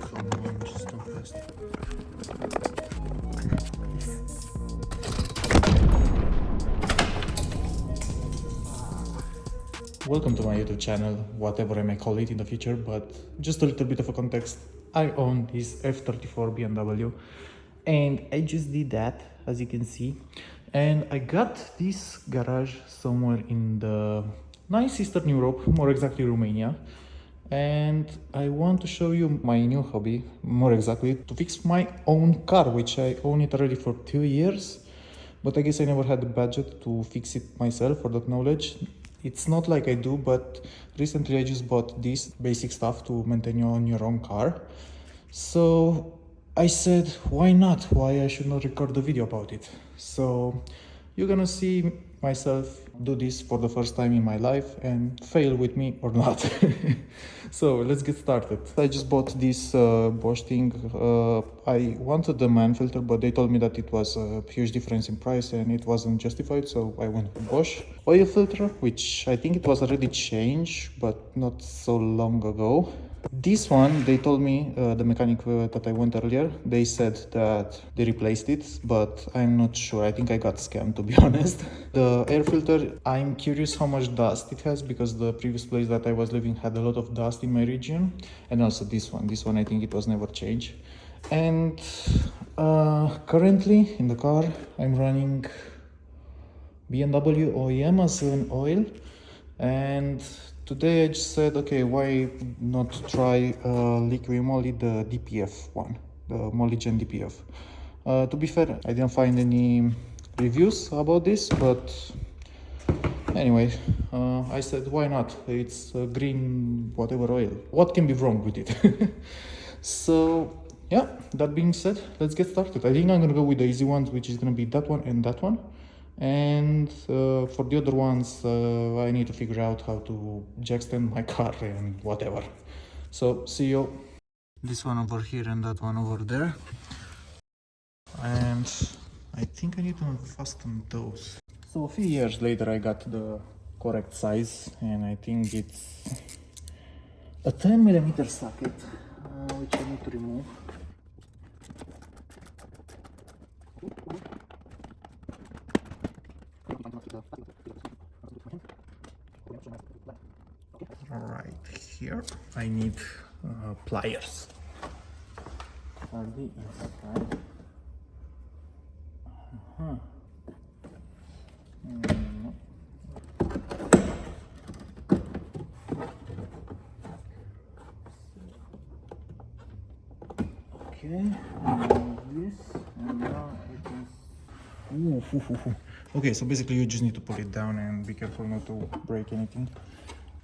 Come on, just don't fast. Welcome to my YouTube channel, whatever I may call it in the future, but just a little bit of a context. I own this F34 BMW and I just did that, as you can see. And I got this garage somewhere in the nice Eastern Europe, more exactly Romania. And I want to show you my new hobby, more exactly to fix my own car, which I own it already for 2 years. But I guess I never had the budget to fix it myself or that knowledge. It's not like I do, but recently I just bought this basic stuff to maintain your own car. So I said, why not? Why I should not record a video about it? So you're gonna see myself do this for the first time in my life and fail with me or not. So let's get started. I just bought this Bosch thing. I wanted the man filter, but they told me that it was a huge difference in price and it wasn't justified, so I went for Bosch oil filter, which I think it was already changed, but not so long ago. This one, they told me, the mechanic that I went earlier, they said that they replaced it, but I'm not sure. I think I got scammed, to be honest. The air filter, I'm curious how much dust it has, because the previous place that I was living had a lot of dust in my region. And also this one I think it was never changed. And currently in the car, I'm running BMW OEM as an oil. And today I just said, okay, why not try liquid moly, the DPF one, the Molygen DPF. To be fair, I didn't find any reviews about this, but anyway, I said, why not? It's a green whatever oil. What can be wrong with it? So yeah, that being said, let's get started. I think I'm gonna go with the easy ones, which is gonna be that one and that one. And for the other ones, I need to figure out how to jack stand my car and whatever. So see you. This one over here and that one over there. And I think I need to unfasten those. So a few years later I got the correct size, and I think it's a 10mm socket, which I need to remove. Right here I need pliers. Are they inside? No. Okay, this, and now it is. Okay, so basically you just need to pull it down and be careful not to break anything.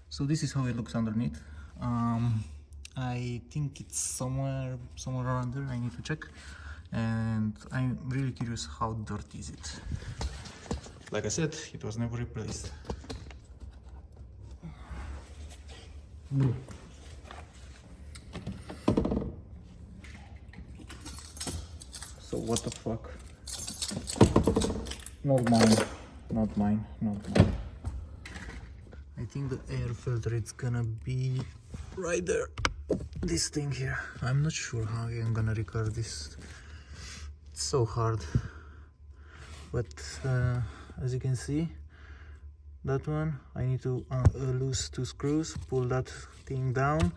So this is how it looks underneath. I think it's somewhere around there. I need to check, and I'm really curious how dirty is it. Like I said, it was never replaced. So what the fuck? Not mine, not mine, not mine. I think the air filter, it's gonna be right there. This thing here. I'm not sure how I'm gonna record this. It's so hard. But as you can see, that one, I need to loose 2 screws, pull that thing down.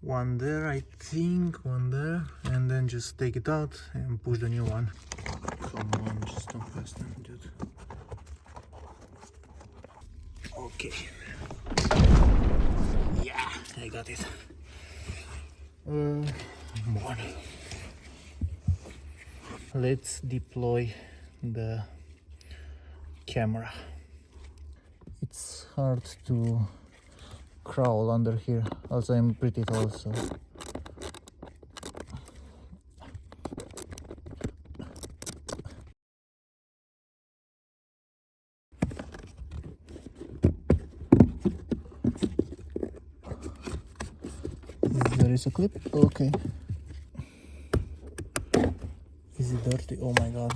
One there, I think, one there, and then just take it out and push the new one. Come on, just don't fasten, dude. Okay. Yeah, I got it. One. Let's deploy the camera. It's hard to crawl under here. Also, I'm pretty tall, so. There is a clip. Okay. Is it dirty? Oh my god.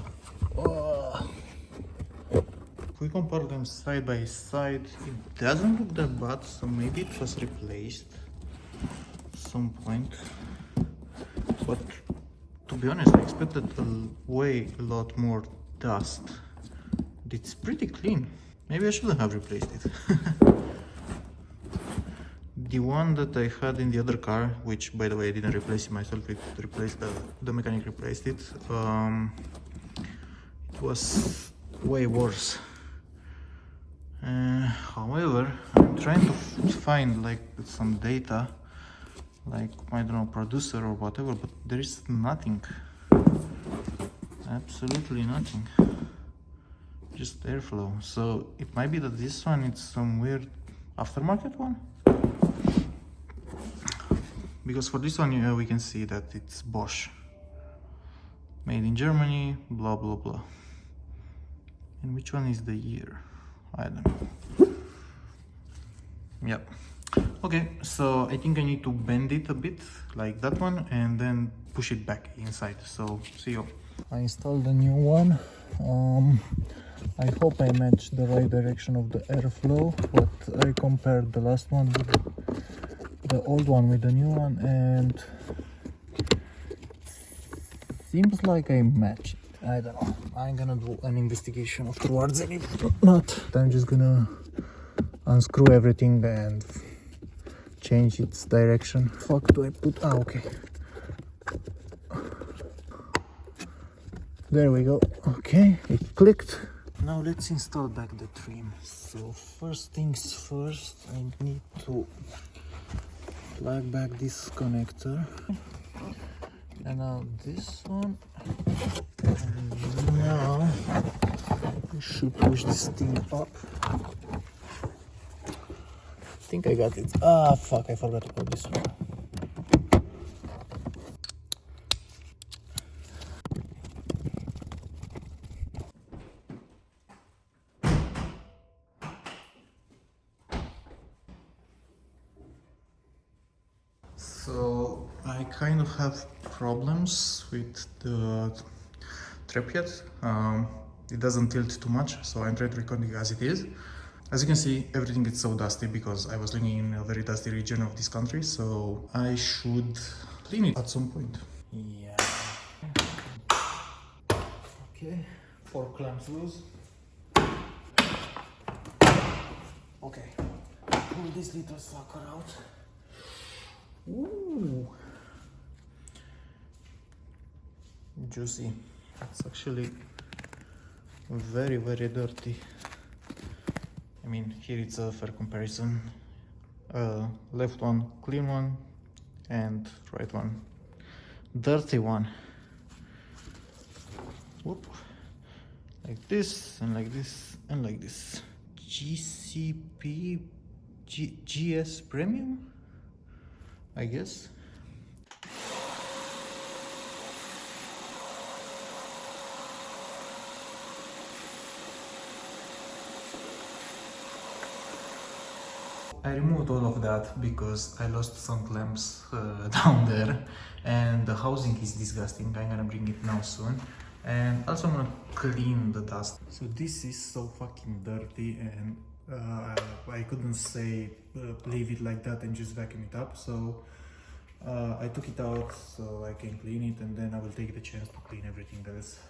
Oh. If we compare them side by side, it doesn't look that bad, so maybe it was replaced. some point, but to be honest, I expected a lot more dust. It's pretty clean. Maybe I shouldn't have replaced it. The one that I had in the other car, which by the way I didn't replace it myself, it replaced the mechanic replaced it. It was way worse. However, I'm trying to find like some data, like I don't know, producer or whatever, but there is nothing. Absolutely nothing. Just airflow. So it might be that this one is some weird aftermarket one. Because for this one we can see that it's Bosch, made in Germany, blah blah blah. And which one is the year? I don't know. Yep. Okay, so I think I need to bend it a bit like that one and then push it back inside. So see you. I installed the new one. I hope I matched the right direction of the airflow, but I compared the last one with the old one with the new one, and seems like I match it. I don't know. I'm gonna do an investigation afterwards, and if not, I'm just gonna unscrew everything and change its direction. Fuck, do I put? Ah, okay. There we go. Okay, it clicked. Now let's install back the trim. So first things first, I need to plug back this connector, and now this one, and now we should push this thing up. I think I got it. Ah fuck, I forgot about this one. So I kind of have problems with the traphead. It doesn't tilt too much, so I'm trying to record it as it is. As you can see, everything is so dusty because I was living in a very dusty region of this country, so I should clean it at some point. Yeah. Okay, 4 clamps loose. Okay, pull this little sucker out. Ooh, juicy. It's actually very, very dirty. I mean, here it's a fair comparison. Left one, clean one, and right one, dirty one. Whoop. Like this, and like this, and like this. GS Premium, I guess. I removed all of that because I lost some clamps down there, and the housing is disgusting. I'm gonna bring it now soon, and also I'm gonna clean the dust. So this is so fucking dirty, and I couldn't say leave it like that and just vacuum it up, so I took it out so I can clean it, and then I will take the chance to clean everything else.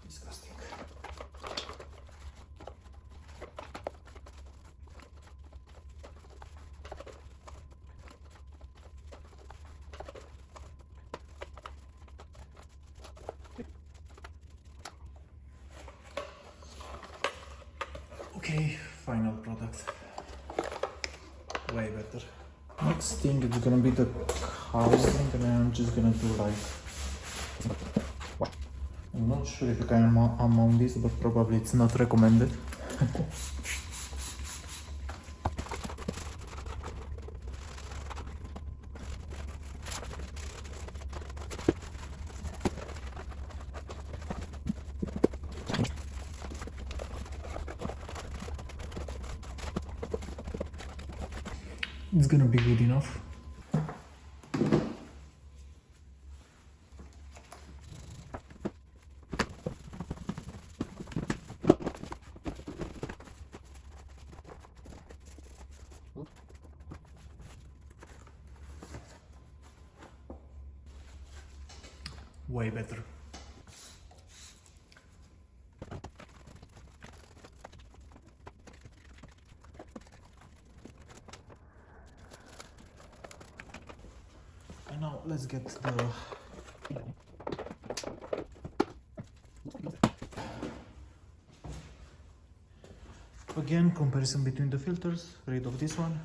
Disgusting. Okay, final product. Way better. Next thing is gonna be the housing, and I'm just gonna do like, I'm not sure if you can mount this, but probably it's not recommended. It's gonna be good enough. way better. And now let's get the again comparison between the filters. Read of this one.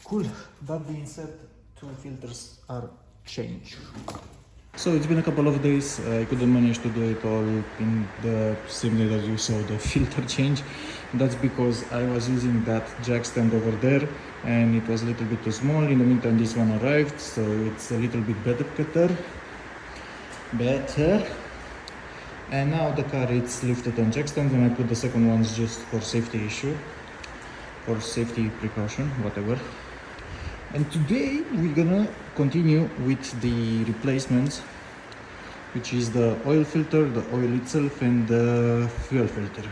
Cool. That being said, two filters are changed. So it's been a couple of days. I couldn't manage to do it all in the same day that you saw the filter change. That's because I was using that jack stand over there and it was a little bit too small. In the meantime, this one arrived, so it's a little bit better. And now the car is lifted on jack stand, and I put the second ones just for safety issue, for safety precaution, whatever. And today we're gonna continue with the replacements, which is the oil filter, the oil itself, and the fuel filter.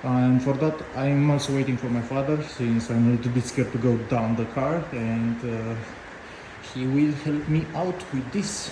And for that I'm also waiting for my father, since I'm a little bit scared to go down the car, and he will help me out with this.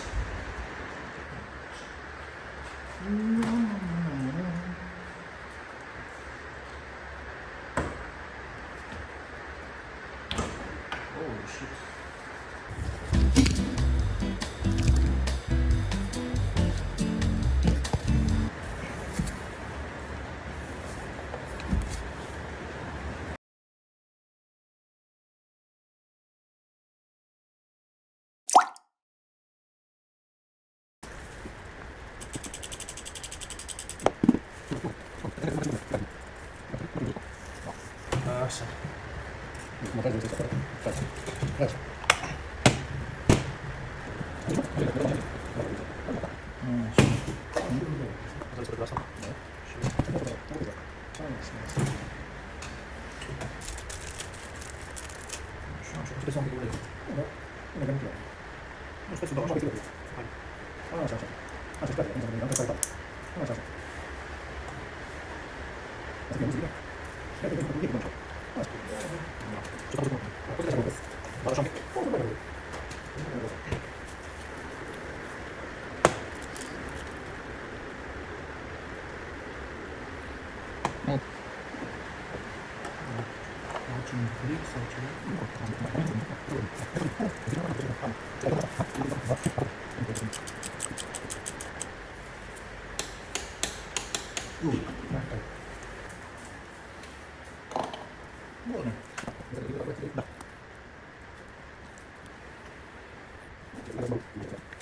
Buone.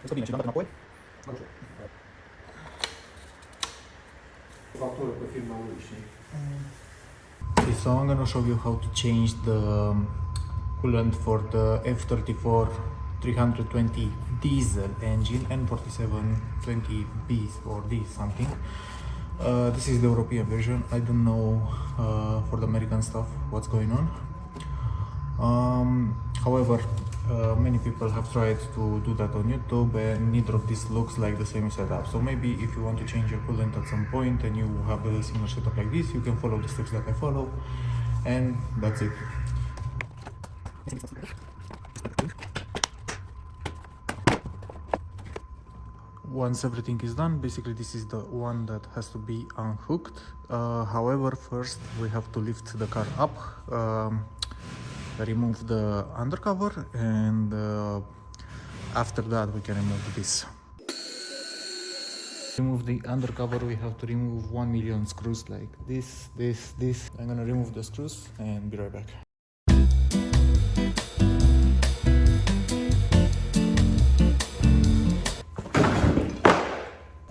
Scopine, ci mandano poi? Non lo so. Okay, so I'm gonna show you how to change the coolant for the F34 320 diesel engine and 4720B or D something. This is the European version. I don't know for the American stuff what's going on. However, many people have tried to do that on YouTube, and neither of these looks like the same setup. So maybe if you want to change your coolant at some point and you have a similar setup like this, you can follow the steps that I follow, and that's it. Once everything is done, basically this is the one that has to be unhooked. However, first we have to lift the car up, remove the undercover, and after that we can remove this. Remove the undercover, we have to remove 1 million screws like this. I'm gonna remove the screws and be right back.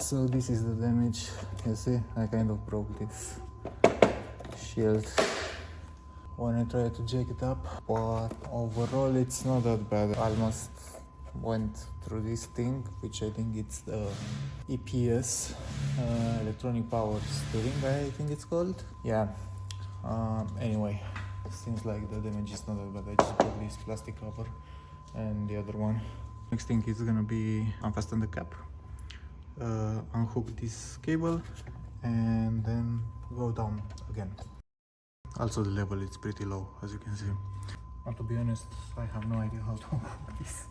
So this is the damage. You see, I kind of broke this shield when I tried to jack it up, but overall it's not that bad. I almost went through this thing, which I think it's the EPS, electronic power steering, I think it's called. Yeah. Anyway, seems like the damage is not that bad. I just broke this plastic cover and the other one. Next thing is gonna be unfasten the cap, unhook this cable, and then go down again. Also the level is pretty low, as you can see. But to be honest, I have no idea how to unhook this.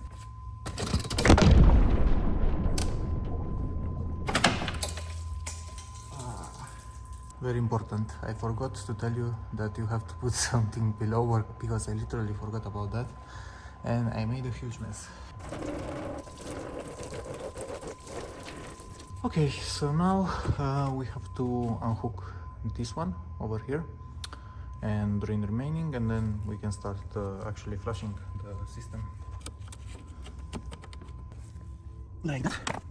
Very important, I forgot to tell you that you have to put something below work, because I literally forgot about that and I made a huge mess. Okay, so now we have to unhook this one over here and drain the remaining, and then we can start actually flushing the system. Like that.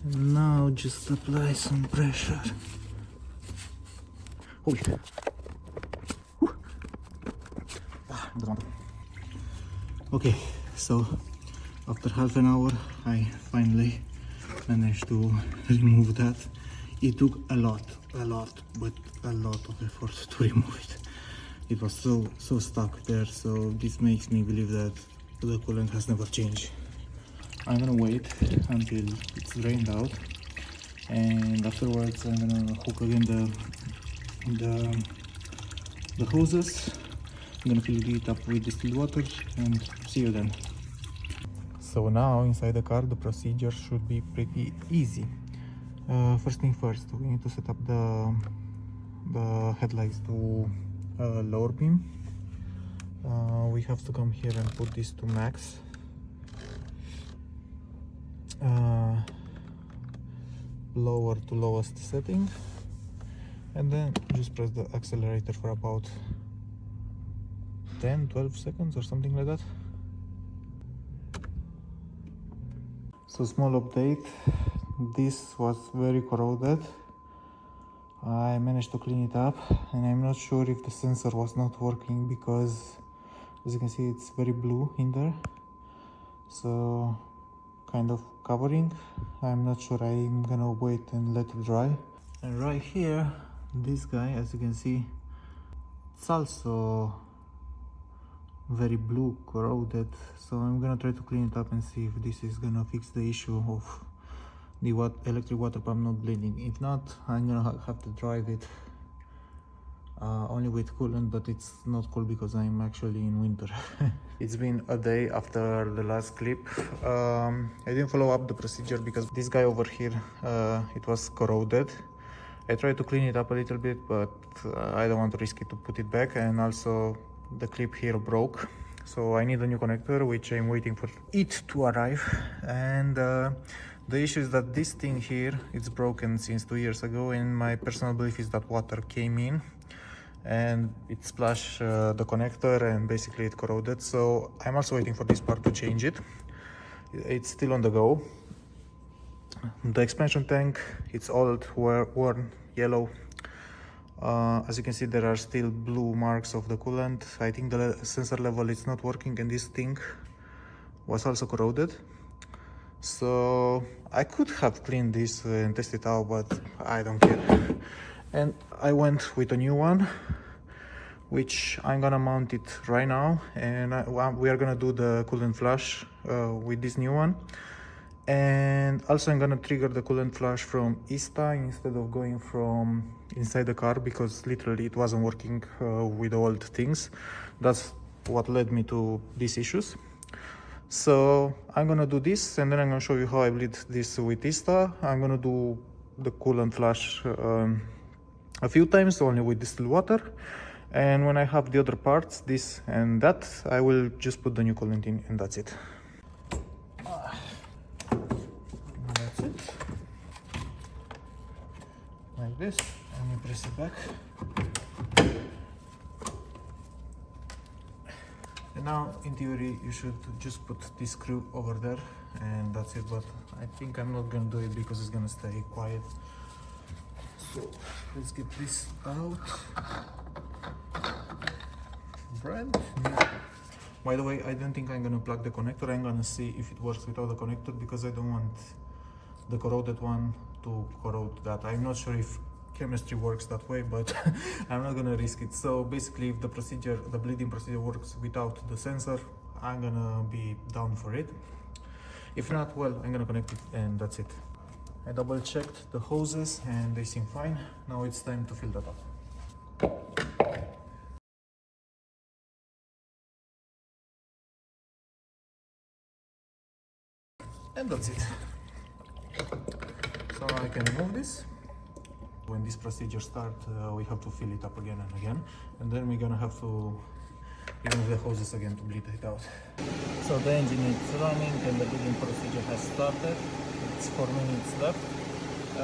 Now just apply some pressure. Holy. Okay, so after half an hour I finally managed to remove that. It took a lot, but a lot of effort to remove it. It was so stuck there, so this makes me believe that the coolant has never changed. I'm gonna wait until it's drained out, and afterwards I'm gonna hook again the hoses. I'm gonna fill it up with distilled water and see you then. So now inside the car the procedure should be pretty easy. First thing first, we need to set up the headlights to lower beam. We have to come here and put this to max. Lower to lowest setting, and then just press the accelerator for about 10-12 seconds or something like that. So small update, this was very corroded. I managed to clean it up, and I'm not sure if the sensor was not working, because as you can see it's very blue in there, so kind of covering. I'm not sure, I'm gonna wait and let it dry. And right here, this guy, as you can see, it's also very blue, corroded, so I'm gonna try to clean it up and see if this is gonna fix the issue of the electric water pump not bleeding. If not, I'm gonna have to drive it only with coolant, but it's not cool because I'm actually in winter. It's been a day after the last clip. I didn't follow up the procedure because this guy over here, it was corroded. I tried to clean it up a little bit, but I don't want to risk it to put it back, and also the clip here broke, so I need a new connector, which I'm waiting for it to arrive. And the issue is that this thing here, it's broken since 2 years ago, and my personal belief is that water came in and it splashed the connector and basically it corroded. So I'm also waiting for this part to change it. It's still on the go. The expansion tank, it's old, worn, yellow. As you can see, there are still blue marks of the coolant. I think the sensor level is not working, and this thing was also corroded. So I could have cleaned this and tested it out, but I don't care. And I went with a new one, which I'm gonna mount it right now, and we are gonna do the coolant flush with this new one. And also I'm gonna trigger the coolant flush from ISTA instead of going from inside the car, because literally it wasn't working with the old things. That's what led me to these issues. So I'm gonna do this, and then I'm gonna show you how I bleed this with ISTA. I'm gonna do the coolant flush a few times only with distilled water, and when I have the other parts, this and that, I will just put the new coolant in, and that's it. That's it. Like this, and we press it back. And now in theory you should just put this screw over there and that's it, but I think I'm not gonna do it because it's gonna stay quiet. So let's get this out. Brand new. By the way, I don't think I'm gonna plug the connector. I'm gonna see if it works without the connector because I don't want the corroded one to corrode that. I'm not sure if chemistry works that way, but I'm not gonna risk it. So basically, if the bleeding procedure works without the sensor, I'm gonna be down for it. If not, well, I'm gonna connect it and that's it. I double checked the hoses and they seem fine. Now it's time to fill that up. And that's it. So now I can remove this. When this procedure starts, we have to fill it up again and again, and then we're gonna have to remove the hoses again to bleed it out. So the engine is running and the bleeding procedure has started. It's 4 minutes left.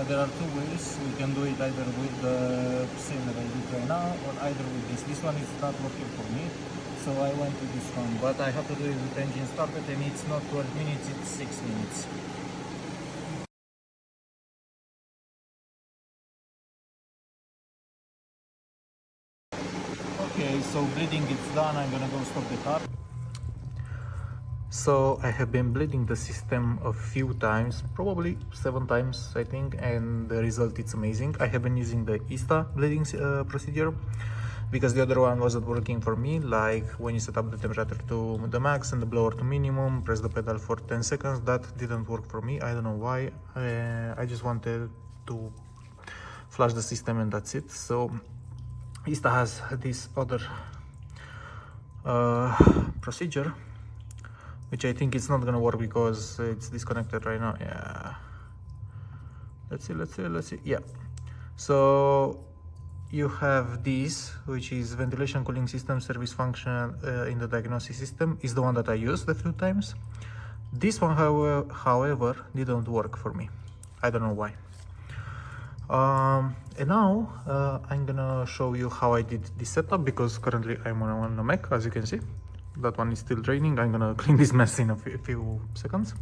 There are two ways. We can do it either with the same that I did right now, or either with this. This one is not working for me, so I went with this one. But I have to do it with the engine started, and it's not 12 minutes, it's 6 minutes. Okay, so bleeding is done. I'm gonna go stop the car. So I have been bleeding the system a few times, probably 7 times I think, and the result is amazing. I have been using the ISTA bleeding procedure because the other one wasn't working for me, like when you set up the temperature to the max and the blower to minimum, press the pedal for 10 seconds. That didn't work for me. I don't know why. I just wanted to flush the system and that's it. So ISTA has this other procedure, which I think it's not gonna work because it's disconnected right now. Yeah, let's see. Yeah, so you have this, which is ventilation cooling system service function in the diagnosis system, is the one that I used a few times. This one, however, didn't work for me. I don't know why. And now I'm gonna show you how I did this setup, because currently I'm on a Mac, as you can see. That one is still draining. I'm gonna clean this mess in a few seconds.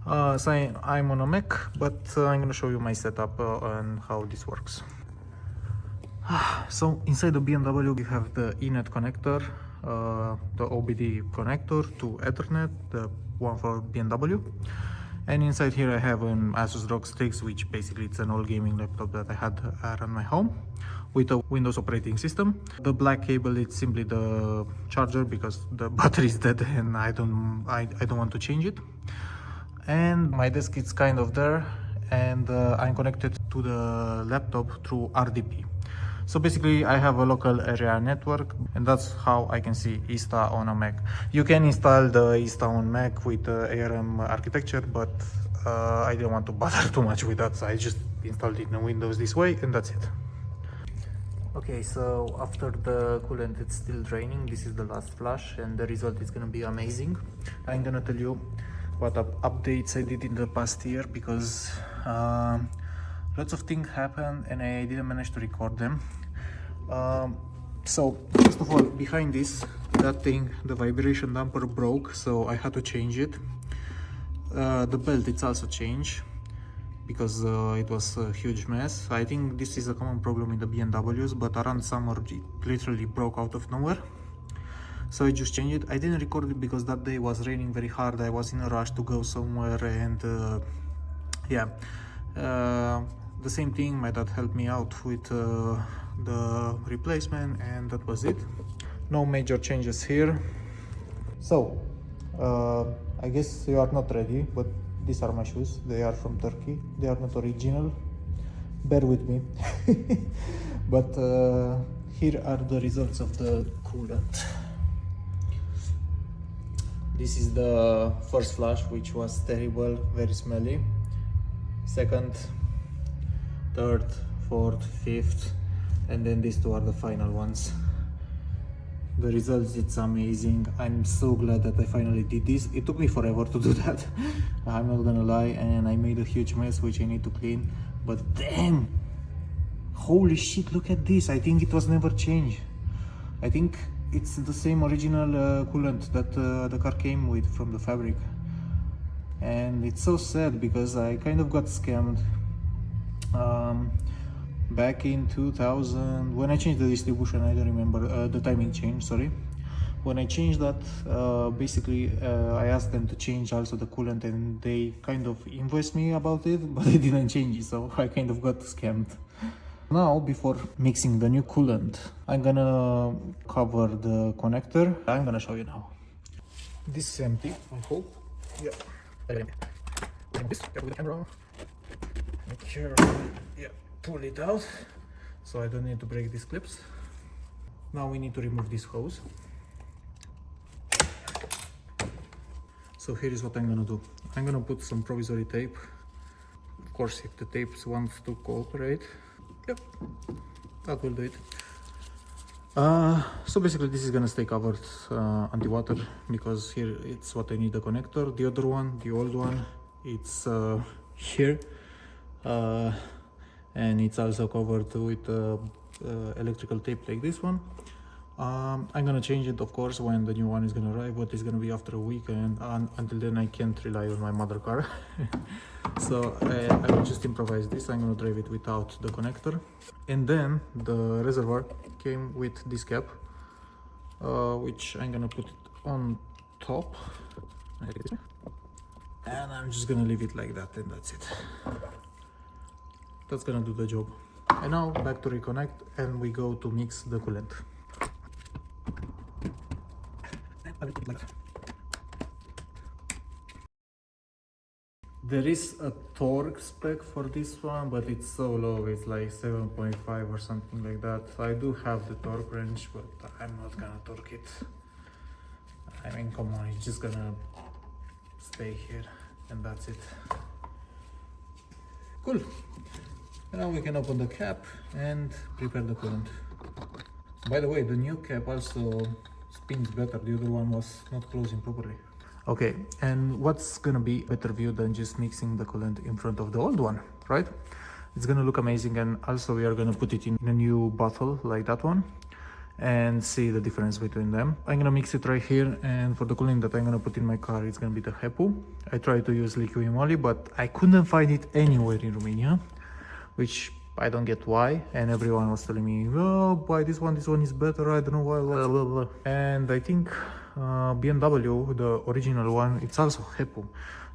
So I'm on a Mac, but I'm gonna show you my setup and how this works. So inside the BMW you have the eNet connector, the OBD connector to Ethernet, the one for BMW. And inside here I have an Asus ROG Strix, which basically it's an old gaming laptop that I had around my home with a Windows operating system. The black cable is simply the charger because the battery is dead and I don't want to change it. And my desk is kind of there, and I'm connected to the laptop through RDP. So basically I have a local area network, and that's how I can see ISTA on a Mac. You can install the ISTA on Mac with ARM architecture, but I didn't want to bother too much with that, so I just installed it in Windows this way, and that's it. Okay, so after the coolant is still draining, this is the last flush, and the result is gonna be amazing. I'm gonna tell you what updates I did in the past year, because lots of things happened and I didn't manage to record them. So first of all, behind this, that thing, the vibration damper broke, so I had to change it. The belt, it's also changed because it was a huge mess. I think this is a common problem in the BMWs, but around summer it literally broke out of nowhere. So I just changed it. I didn't record it because that day was raining very hard. I was in a rush to go somewhere, and yeah. The same thing, my dad helped me out with the replacement, and that was it. No major changes here. So I guess you are not ready, but these are my shoes. They are from Turkey. They are not original, bear with me. But here are the results of the coolant. This is the first flush, which was terrible, very smelly. Second, third, fourth, fifth, and then these two are the final ones. The results, it's amazing. I'm so glad that I finally did this. It took me forever to do that, I'm not gonna lie, and I made a huge mess which I need to clean, but damn, holy shit, look at this. I think it was never changed. I think it's the same original coolant that the car came with from the fabric. And it's so sad because I kind of got scammed back in 2000 when I changed the distribution. I don't remember the timing change, sorry. When I changed that, basically I asked them to change also the coolant, and they kind of invoiced me about it, but they didn't change it, so I kind of got scammed. Now, before mixing the new coolant, I'm gonna cover the connector. I'm gonna show you now. This is empty, I hope. Yeah. This, with the camera. Make sure, yeah, pull it out, so I don't need to break these clips. Now we need to remove this hose. So here is what I'm gonna do. I'm gonna put some provisory tape. Of course, if the tapes want to cooperate, yep, that will do it. So basically this is gonna stay covered anti-water, because here it's what I need, the connector. The other one, the old one, it's here, and it's also covered with electrical tape like this one. I'm gonna change it, of course, when the new one is gonna arrive, but it's gonna be after a week, and until then I can't rely on my mother car. So I will just improvise this. I'm gonna drive it without the connector. And then the reservoir came with this cap, which I'm gonna put it on top, and I'm just gonna leave it like that, and that's it. That's gonna do the job. And now back to reconnect, and we go to mix the coolant. There is a torque spec for this one, but it's so low, it's like 7.5 or something like that. I do have the torque wrench, but I'm not gonna torque it. I mean, come on, it's just gonna stay here, and that's it. Cool. And now we can open the cap and prepare the coolant. By the way, the new cap also spins better. The other one was not closing properly. Okay, and what's gonna be a better view than just mixing the coolant in front of the old one, right? It's gonna look amazing, and also we are gonna put it in a new bottle like that one and see the difference between them. I'm gonna mix it right here, and for the coolant that I'm gonna put in my car, it's gonna be the HEPU. I tried to use liquid moly, but I couldn't find it anywhere in Romania, which I don't get why, and everyone was telling me, oh, buy this one is better, I don't know why, blah, blah, blah. And I think BMW, the original one, it's also HEPU.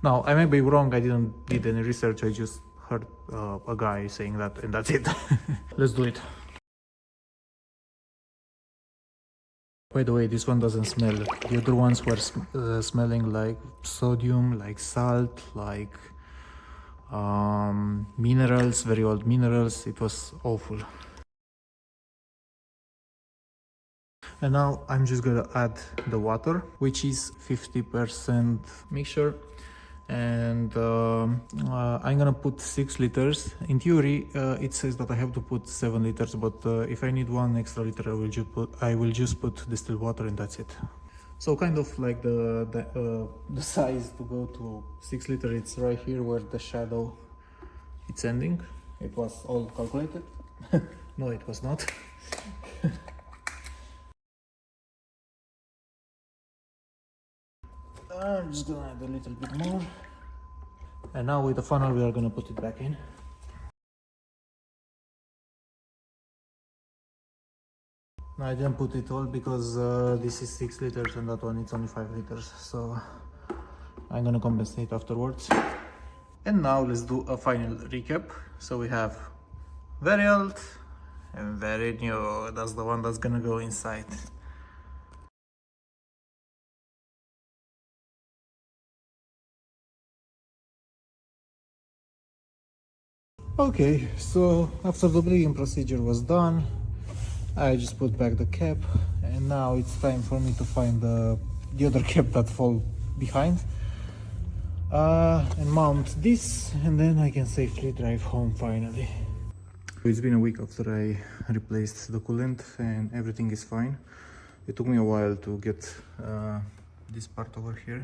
Now, I may be wrong, I didn't did any research, I just heard a guy saying that, and that's it. Let's do it. By the way, this one doesn't smell. The other ones were smelling like sodium, like salt, like minerals, very old minerals. It was awful. And now I'm just gonna add the water, which is 50% mixture, and I'm gonna put 6 liters. In theory, it says that I have to put 7 liters, but if I need 1 extra liter, I will just put distilled water, and that's it. So kind of like the size to go to 6 liter, it's right here where the shadow it's ending. It was all calculated. No, it was not. I'm just gonna add a little bit more. And now with the funnel we are gonna put it back in. No, I didn't put it all because this is 6 liters and that one it's only 5 liters, so I'm gonna compensate afterwards. And now let's do a final recap. So we have very old and very new. That's the one that's gonna go inside. Okay, so after the bleeding procedure was done, I just put back the cap, and now it's time for me to find the other cap that fall behind and mount this, and then I can safely drive home finally. It's been a week after I replaced the coolant and everything is fine. It took me a while to get this part over here,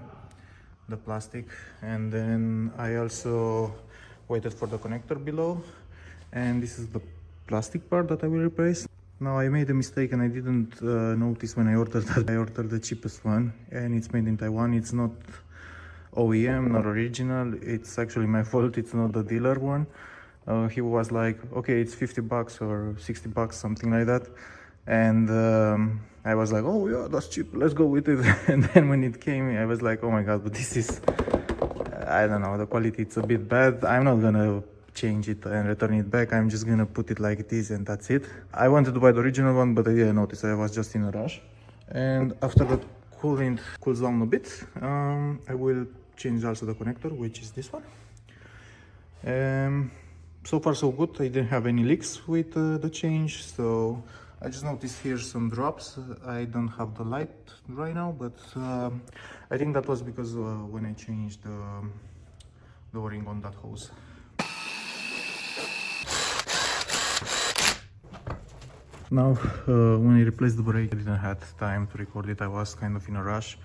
the plastic, and then I also waited for the connector below, and this is the plastic part that I will replace. Now I made a mistake and I didn't notice when I ordered that I ordered the cheapest one, and it's made in Taiwan. It's not OEM, not original. It's actually my fault. It's not the dealer one. He was like, okay, it's 50 bucks or 60 bucks, something like that. And I was like, oh yeah, that's cheap, let's go with it. And then when it came, I was like, oh my god, but this is, I don't know, the quality, it's a bit bad. I'm not gonna change it and return it back. I'm just gonna put it like it is and that's it. I wanted to buy the original one, but I didn't notice. I was just in a rush. And after the coolant cools down a bit, I will change also the connector, which is this one. So far so good. I didn't have any leaks with the change, so I just noticed here some drops. I don't have the light right now, but I think that was because when I changed the o-ring on that hose. Now, when I replaced the brake, I didn't have time to record it. I was kind of in a rush.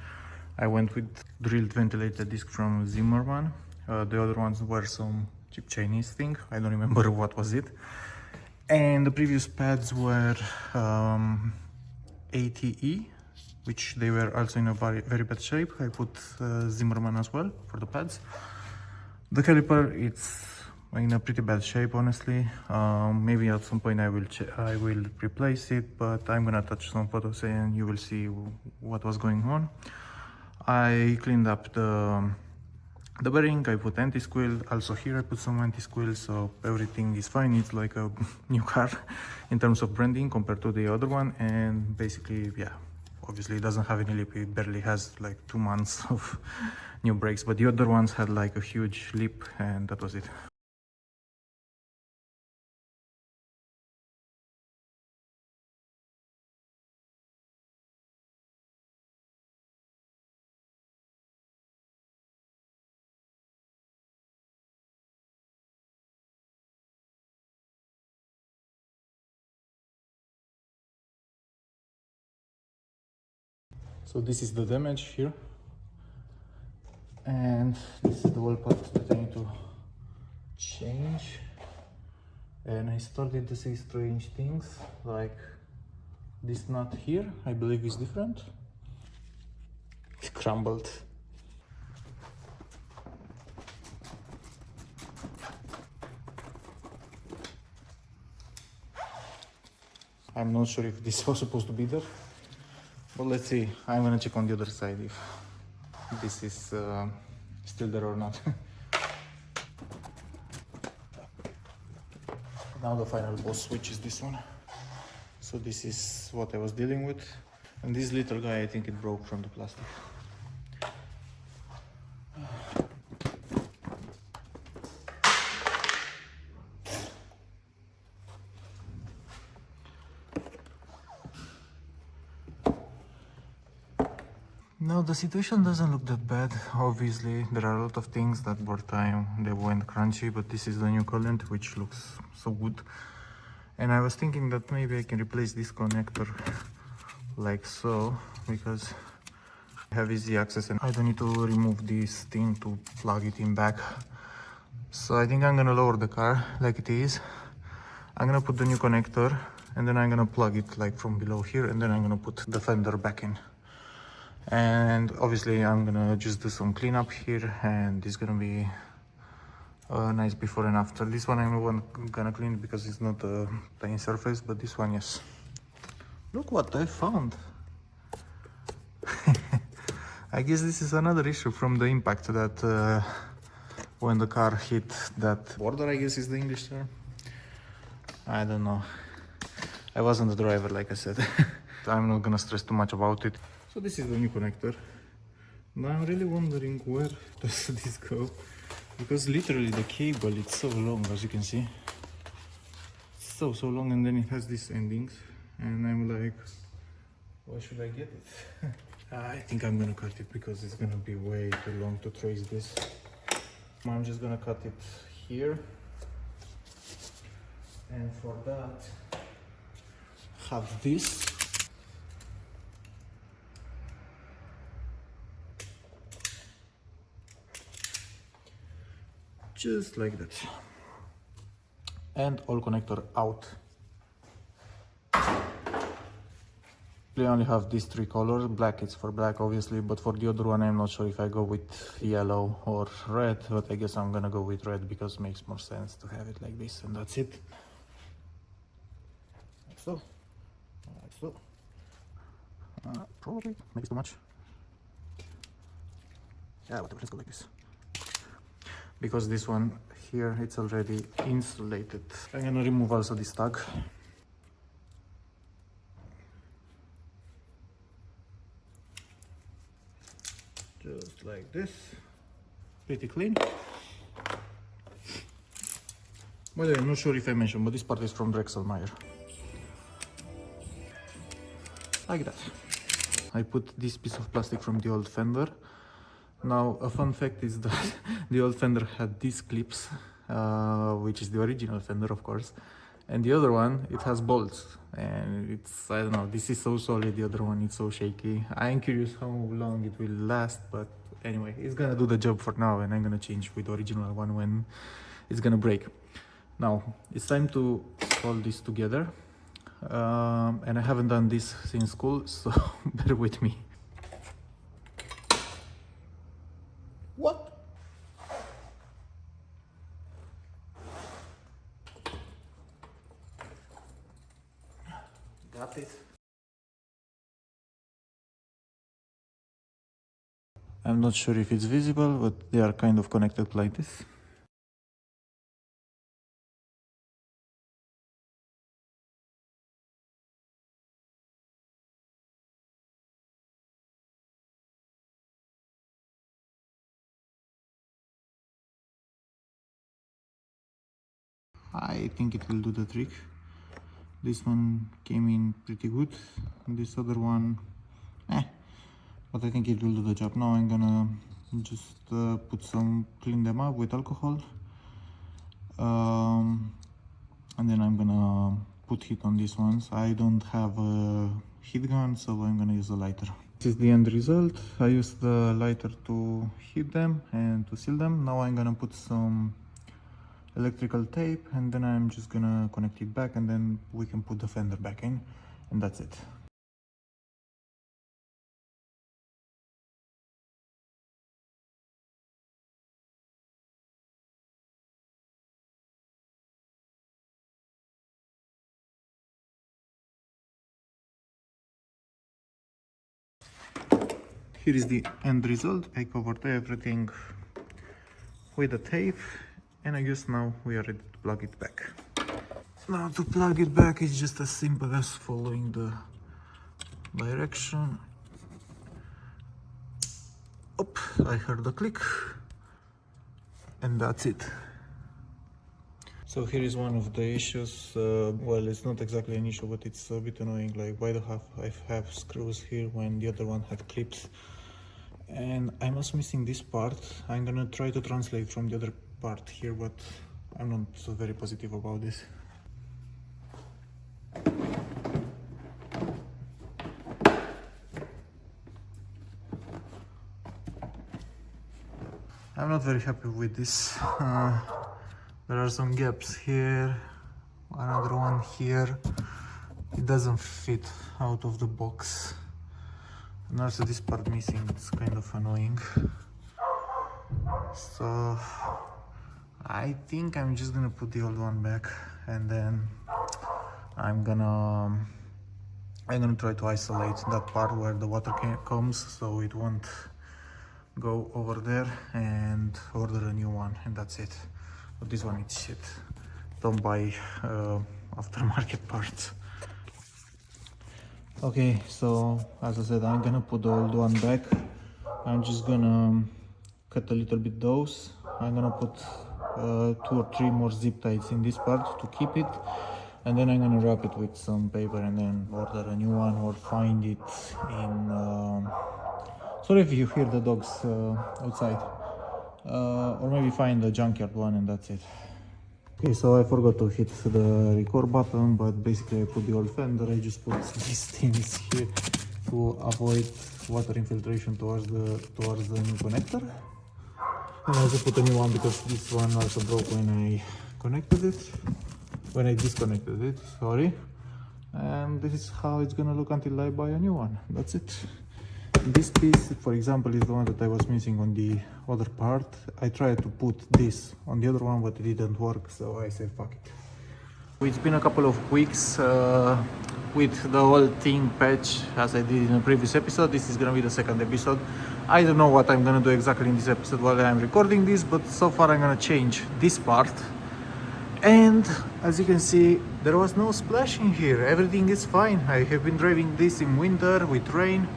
I went with drilled ventilated disc from Zimmerman. The other ones were some cheap Chinese thing. I don't remember what was it. And the previous pads were ATE, which they were also in a very bad shape. I put Zimmerman as well for the pads. The caliper, it's in a pretty bad shape, honestly. Maybe at some point I will replace it, but I'm gonna touch some photos and you will see what was going on. I cleaned up the bearing. I put anti-squeal. Also here I put some anti-squeal, so everything is fine. It's like a new car in terms of branding compared to the other one. And basically, yeah, obviously it doesn't have any lip. It barely has like 2 months of new brakes, but the other ones had like a huge lip, and that was it. So this is the damage here, and this is the whole part that I need to change. And I started to see strange things, like this nut here, I believe is different. It crumbled. I'm not sure if this was supposed to be there, but let's see. I'm gonna check on the other side if this is still there or not. Now the final boss switch is this one. So this is what I was dealing with. And this little guy, I think it broke from the plastic. No, the situation doesn't look that bad. Obviously, there are a lot of things that over time they went crunchy, but this is the new coolant, which looks so good. And I was thinking that maybe I can replace this connector like so, because I have easy access and I don't need to remove this thing to plug it in back. So I think I'm gonna lower the car like it is. I'm gonna put the new connector and then I'm gonna plug it like from below here, and then I'm gonna put the fender back in. And obviously I'm gonna just do some cleanup here, and it's gonna be a nice before and after. This one I'm gonna clean because it's not a plain surface, but this one, yes. Look what I found. I guess this is another issue from the impact that when the car hit that border, I guess is the English term. I don't know. I wasn't the driver, like I said. I'm not gonna stress too much about it. So this is the new connector. Now I'm really wondering where does this go, because literally the cable, it's so long, as you can see. So long, and then it has these endings, and I'm like, why should I get it? I think I'm gonna cut it because it's gonna be way too long to trace this. I'm just gonna cut it here, and for that have this. Just like that. And all connector out. I only have these three colors. Black is for black obviously, but for the other one I'm not sure if I go with yellow or red, but I guess I'm gonna go with red because it makes more sense to have it like this, and that's it. Like so. Like so. Probably maybe too much. Yeah, whatever, let's go like this. Because this one here, it's already insulated. I'm gonna remove also this tag. Just like this. Pretty clean. By the way, I'm not sure if I mentioned, but this part is from Drexelmeyer. Like that. I put this piece of plastic from the old fender. Now, a fun fact is that the old fender had these clips, which is the original fender, of course, and the other one, it has bolts, and it's, I don't know, this is so solid, the other one is so shaky. I'm curious how long it will last, but anyway, it's gonna do the job for now, and I'm gonna change with the original one when it's gonna break. Now, it's time to solder this together, and I haven't done this since school, so bear with me. What? Got it. I'm not sure if it's visible, but they are kind of connected like this. I think it will do the trick. This one came in pretty good. This other one, but I think it will do the job. Now I'm gonna just clean them up with alcohol. And then I'm gonna put heat on these ones. I don't have a heat gun, so I'm gonna use a lighter. This is the end result. I used the lighter to heat them and to seal them. Now I'm gonna put some electrical tape, and then I'm just gonna connect it back, and then we can put the fender back in, and that's it. Here is the end result. I covered everything with the tape, and I guess now we are ready to plug it back. Now to plug it back is just as simple as following the direction. Up, I heard a click, and that's it. So here is one of the issues. Well, it's not exactly an issue, but it's a bit annoying. Like, why do I have screws here when the other one had clips? And I'm also missing this part. I'm gonna try to translate from the other part here, but I'm not so very positive about this. I'm not very happy with this. There are some gaps here, another one here. It doesn't fit out of the box. And also this part missing, it's kind of annoying. So I think I'm just gonna put the old one back, and then I'm gonna try to isolate that part where the water comes, so it won't go over there, and order a new one, and that's it. But this one is shit. Don't buy aftermarket parts. Okay, so as I said, I'm gonna put the old one back. I'm just gonna cut a little bit those. I'm gonna put 2 or 3 more zip ties in this part to keep it, and then I'm gonna wrap it with some paper and then order a new one, or find it in sorry if you hear the dogs outside, or maybe find a junkyard one, and that's it. Okay, so I forgot to hit the record button, but basically I put the old fender. I just put these things here to avoid water infiltration towards the new connector. And I also put a new one because this one also broke when I disconnected it, sorry. and this is how it's gonna look until I buy a new one. That's it. This piece, for example, is the one that I was missing on the other part. I tried to put this on the other one, but it didn't work, so I said fuck it. It's been a couple of weeks with the whole thing patch, as I did in a previous episode. This is gonna be the second episode. I don't know what I'm gonna do exactly in this episode while I'm recording this, but so far I'm gonna change this part. And as you can see, there was no splashing here. Everything is fine. I have been driving this in winter with rain,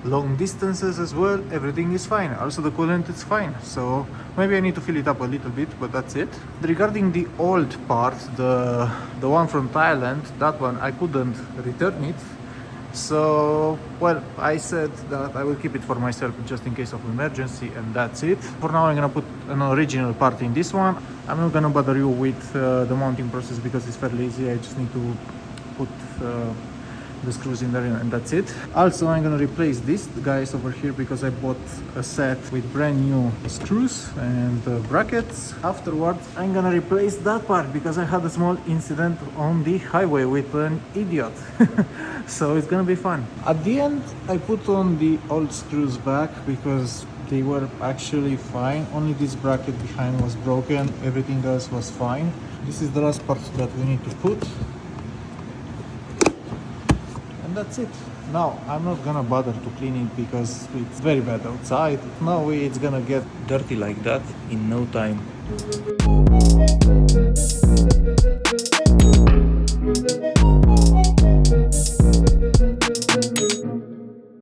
long distances as well. Everything is fine. Also the coolant is fine, so maybe I need to fill it up a little bit, but that's it. Regarding the old part, the one from Thailand, that one I couldn't return it, so well, I said that I will keep it for myself just in case of emergency, and that's it. For now I'm gonna put an original part in this one. I'm not gonna bother you with the mounting process because it's fairly easy. I just need to put the screws in there, and that's it. Also, I'm gonna replace these guys over here because I bought a set with brand new screws and brackets. Afterwards, I'm gonna replace that part because I had a small incident on the highway with an idiot. So it's gonna be fun. At the end, I put on the old screws back because they were actually fine. Only this bracket behind was broken. Everything else was fine. This is the last part that we need to put. And that's it. Now I'm not gonna bother to clean it because it's very bad outside. No way it's gonna get dirty like that in no time.